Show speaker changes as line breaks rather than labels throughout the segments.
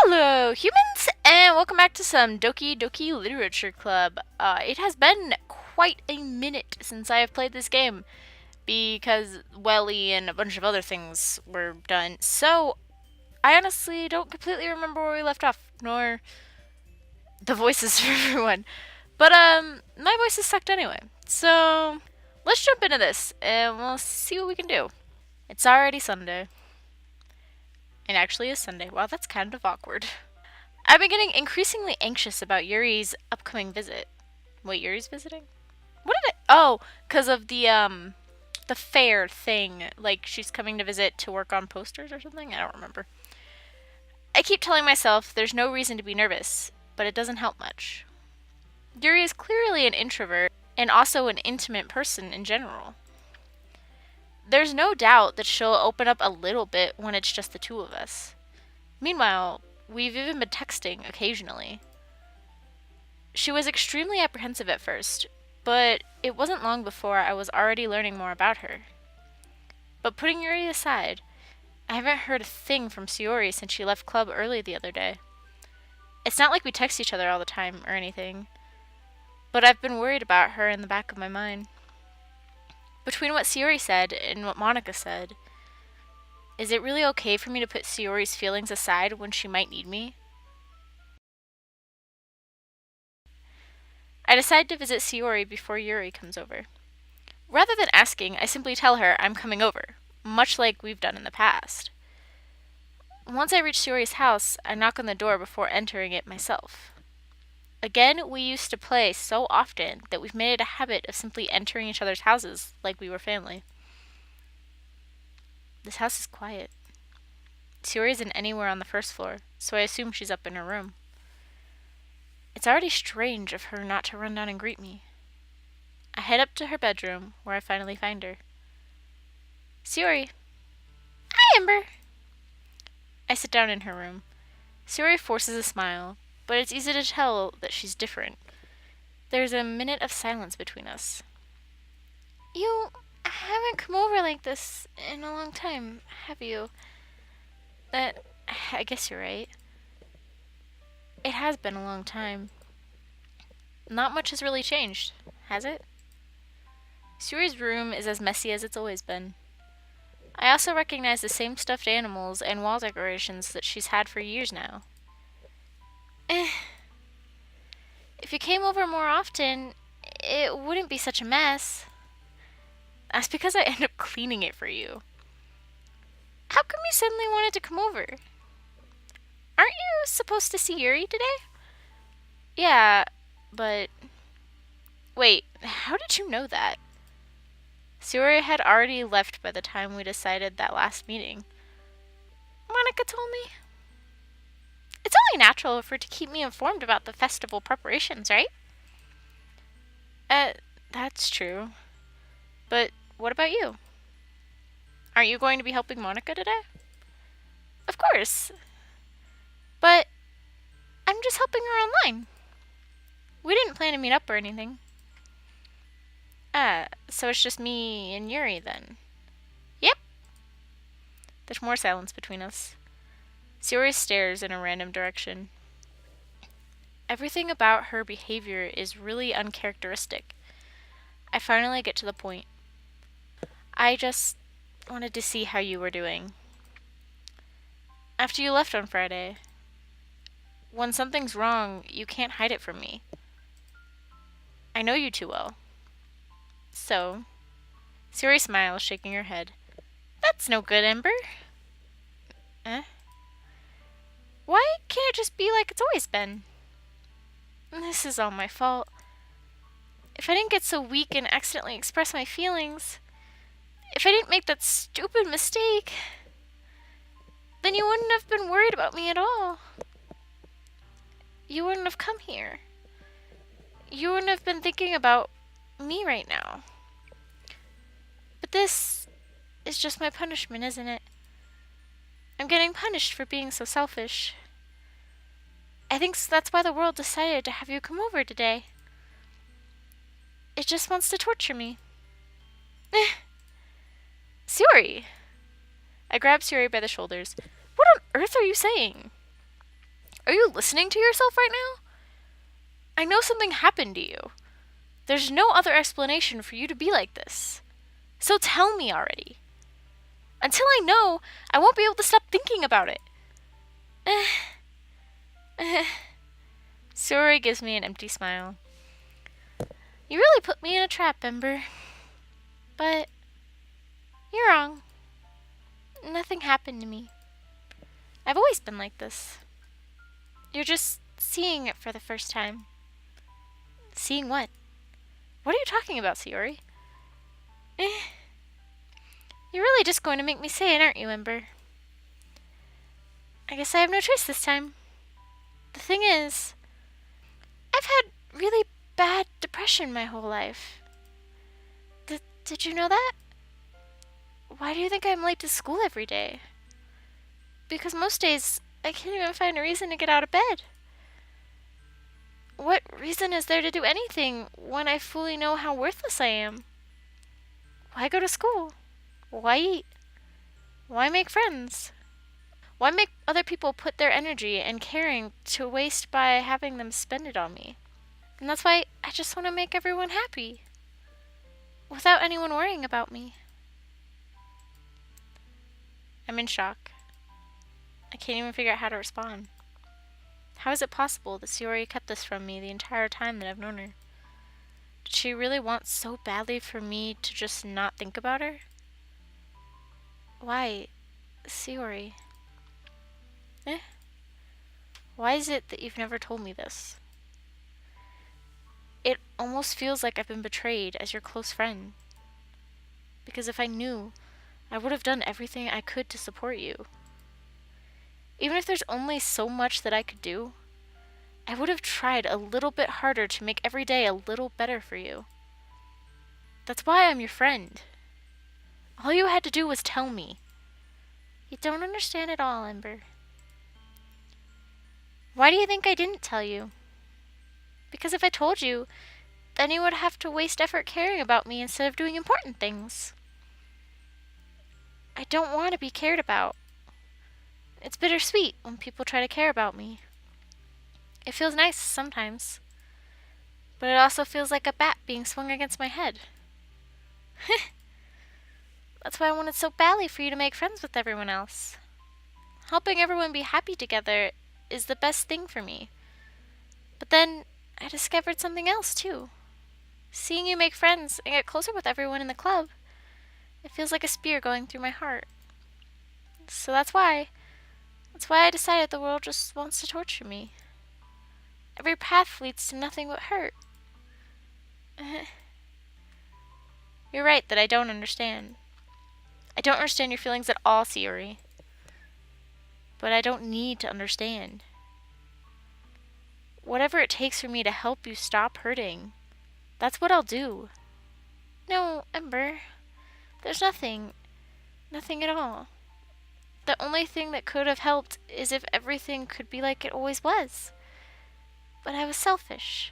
Hello, humans, and welcome back to some Doki Doki Literature Club. It has been quite a minute since I have played this game because Welly and a bunch of other things were done. So, I honestly don't completely remember where we left off, nor the voices for everyone. But, my voice is sucked anyway. So, let's jump into this and we'll see what we can do. It's already Sunday. It actually is Sunday. Wow, that's kind of awkward. I've been getting increasingly anxious about Yuri's upcoming visit. Wait, Yuri's visiting? What did it? Oh, because of the fair thing. Like, she's coming to visit to work on posters or something? I don't remember. I keep telling myself there's no reason to be nervous, but it doesn't help much. Yuri is clearly an introvert, and also an intimate person in general. There's no doubt that she'll open up a little bit when it's just the two of us. Meanwhile, we've even been texting occasionally. She was extremely apprehensive at first, but it wasn't long before I was already learning more about her. But putting Yuri aside, I haven't heard a thing from Sayori since she left club early the other day. It's not like we text each other all the time or anything, but I've been worried about her in the back of my mind. Between what Sayori said and what Monica said, is it really okay for me to put Sayori's feelings aside when she might need me? I decide to visit Sayori before Yuri comes over. Rather than asking, I simply tell her I'm coming over, much like we've done in the past. Once I reach Sayori's house, I knock on the door before entering it myself. Again, we used to play so often that we've made it a habit of simply entering each other's houses like we were family. This house is quiet. Sayori isn't anywhere on the first floor, so I assume she's up in her room. It's already strange of her not to run down and greet me. I head up to her bedroom, where I finally find her. Sayori. Hi, Ember. I sit down in her room. Sayori forces a smile, but it's easy to tell that she's different. There's a minute of silence between us. You haven't come over like this in a long time, have you? I guess you're right. It has been a long time. Not much has really changed, has it? Sayori's room is as messy as it's always been. I also recognize the same stuffed animals and wall decorations that she's had for years now. If you came over more often, it wouldn't be such a mess. That's because I end up cleaning it for you. How come you suddenly wanted to come over? Aren't you supposed to see Yuri today? Yeah, but... Wait, how did you know that? Sayori had already left by the time we decided that last meeting. Monica told me. It's only natural for her to keep me informed about the festival preparations, right? That's true. But what about you? Aren't you going to be helping Monica today? Of course. But I'm just helping her online. We didn't plan to meet up or anything. So it's just me and Yuri then? Yep. There's more silence between us. Sayori stares in a random direction. Everything about her behavior is really uncharacteristic. I finally get to the point. I just wanted to see how you were doing. After you left on Friday, when something's wrong, you can't hide it from me. I know you too well. So, Sayori smiles, shaking her head. That's no good, Ember. Why can't it just be like it's always been? This is all my fault. If I didn't get so weak and accidentally express my feelings, if I didn't make that stupid mistake, then you wouldn't have been worried about me at all. You wouldn't have come here. You wouldn't have been thinking about me right now. But this is just my punishment, isn't it? I'm getting punished for being so selfish. I think that's why the world decided to have you come over today. It just wants to torture me. Sayori! I grab Sayori by the shoulders. What on earth are you saying? Are you listening to yourself right now? I know something happened to you. There's no other explanation for you to be like this. So tell me already. Until I know, I won't be able to stop thinking about it. Sayori gives me an empty smile. You really put me in a trap, Ember. But you're wrong. Nothing happened to me. I've always been like this. You're just seeing it for the first time. Seeing what? What are you talking about, Sayori? You're really just going to make me say it, aren't you, Ember? I guess I have no choice this time. The thing is, I've had really bad depression my whole life. Did you know that? Why do you think I'm late to school every day? Because most days, I can't even find a reason to get out of bed. What reason is there to do anything when I fully know how worthless I am? Why go to school? Why eat? Why make friends? Why make other people put their energy and caring to waste by having them spend it on me? And that's why I just want to make everyone happy, without anyone worrying about me. I'm in shock. I can't even figure out how to respond. How is it possible that Sayori kept this from me the entire time that I've known her? Did she really want so badly for me to just not think about her? Why, Sayori? Why is it that you've never told me this? It almost feels like I've been betrayed as your close friend. Because if I knew, I would have done everything I could to support you. Even if there's only so much that I could do, I would have tried a little bit harder to make every day a little better for you. That's why I'm your friend. All you had to do was tell me. You don't understand at all, Ember. Why do you think I didn't tell you? Because if I told you, then you would have to waste effort caring about me instead of doing important things. I don't want to be cared about. It's bittersweet when people try to care about me. It feels nice sometimes, but it also feels like a bat being swung against my head. That's why I wanted so badly for you to make friends with everyone else. Helping everyone be happy together is the best thing for me. But then I discovered something else too. Seeing you make friends and get closer with everyone in the club, it feels like a spear going through my heart. So that's why I decided the world just wants to torture me. Every path leads to nothing but hurt. You're right that I don't understand. I don't understand your feelings at all, Sayori. But I don't need to understand. Whatever it takes for me to help you stop hurting, that's what I'll do. No, Ember. There's nothing. Nothing at all. The only thing that could have helped is if everything could be like it always was. But I was selfish.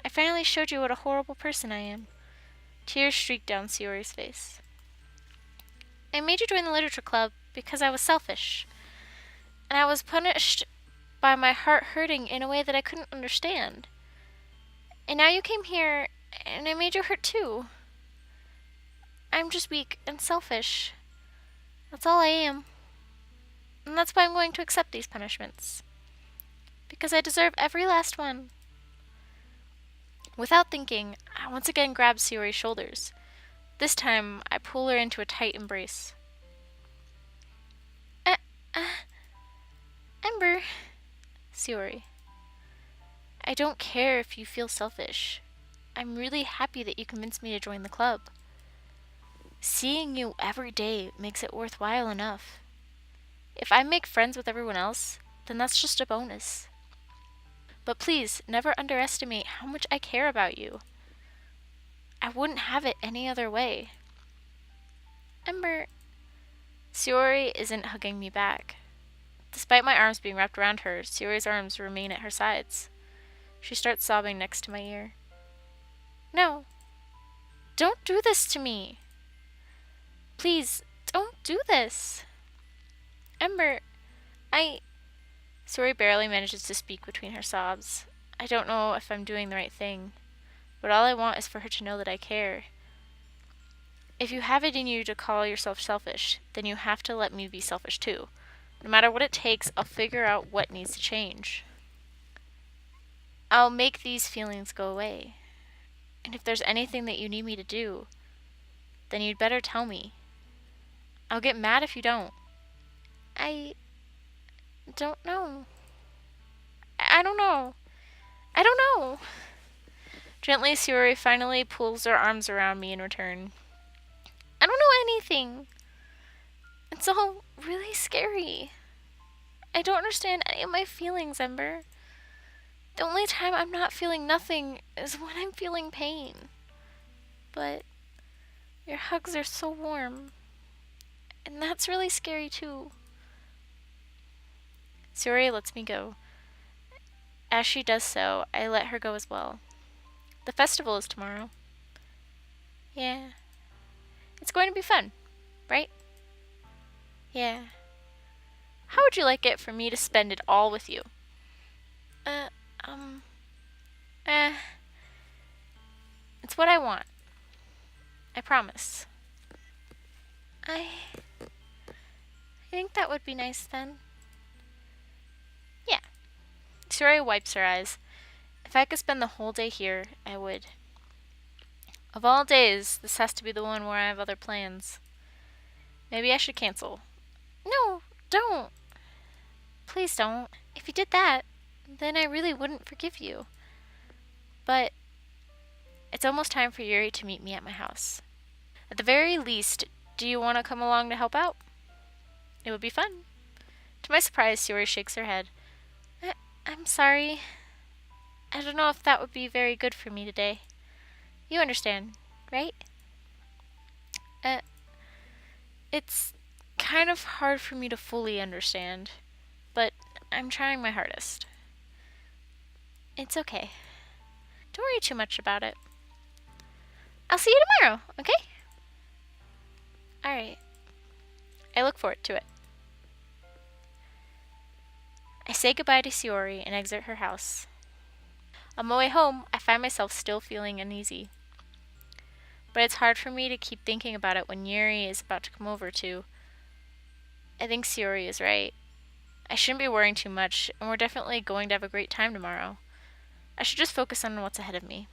I finally showed you what a horrible person I am. Tears streaked down Sayori's face. I made you join the literature club because I was selfish. And I was punished by my heart hurting in a way that I couldn't understand. And now you came here, and I made you hurt too. I'm just weak and selfish. That's all I am. And that's why I'm going to accept these punishments. Because I deserve every last one. Without thinking, I once again grab Sayori's shoulders. This time, I pull her into a tight embrace. Ember, Sayori, I don't care if you feel selfish. I'm really happy that you convinced me to join the club. Seeing you every day makes it worthwhile enough. If I make friends with everyone else, then that's just a bonus. But please, never underestimate how much I care about you. I wouldn't have it any other way. Ember, Sayori isn't hugging me back. Despite my arms being wrapped around her, Sayori's arms remain at her sides. She starts sobbing next to my ear. No. Don't do this to me. Please, don't do this. Ember, I Sayori barely manages to speak between her sobs. I don't know if I'm doing the right thing, but all I want is for her to know that I care. If you have it in you to call yourself selfish, then you have to let me be selfish too. No matter what it takes, I'll figure out what needs to change. I'll make these feelings go away. And if there's anything that you need me to do, then you'd better tell me. I'll get mad if you don't. I don't know. I don't know. I don't know. Gently, Sayori finally pulls her arms around me in return. I don't know anything. It's all really scary. I don't understand any of my feelings, Ember. The only time I'm not feeling nothing is when I'm feeling pain. But your hugs are so warm. And that's really scary too. Sayori lets me go. As she does so, I let her go as well. The festival is tomorrow. Yeah. It's going to be fun, right? Yeah. How would you like it for me to spend it all with you? Uh, um, eh. It's what I want. I promise. I think that would be nice then. Yeah. Sayori wipes her eyes. If I could spend the whole day here, I would. Of all days, this has to be the one where I have other plans. Maybe I should cancel. No, don't. Please don't. If you did that, then I really wouldn't forgive you. But it's almost time for Yuri to meet me at my house. At the very least, do you want to come along to help out? It would be fun. To my surprise, Yuri shakes her head. I'm sorry. I don't know if that would be very good for me today. You understand, right? Uh, it's kind of hard for me to fully understand, but I'm trying my hardest. It's okay. Don't worry too much about it. I'll see you tomorrow, okay? Alright. I look forward to it. I say goodbye to Sayori and exit her house. On my way home, I find myself still feeling uneasy. But it's hard for me to keep thinking about it when Yuri is about to come over too. I think Sayori is right. I shouldn't be worrying too much, and we're definitely going to have a great time tomorrow. I should just focus on what's ahead of me.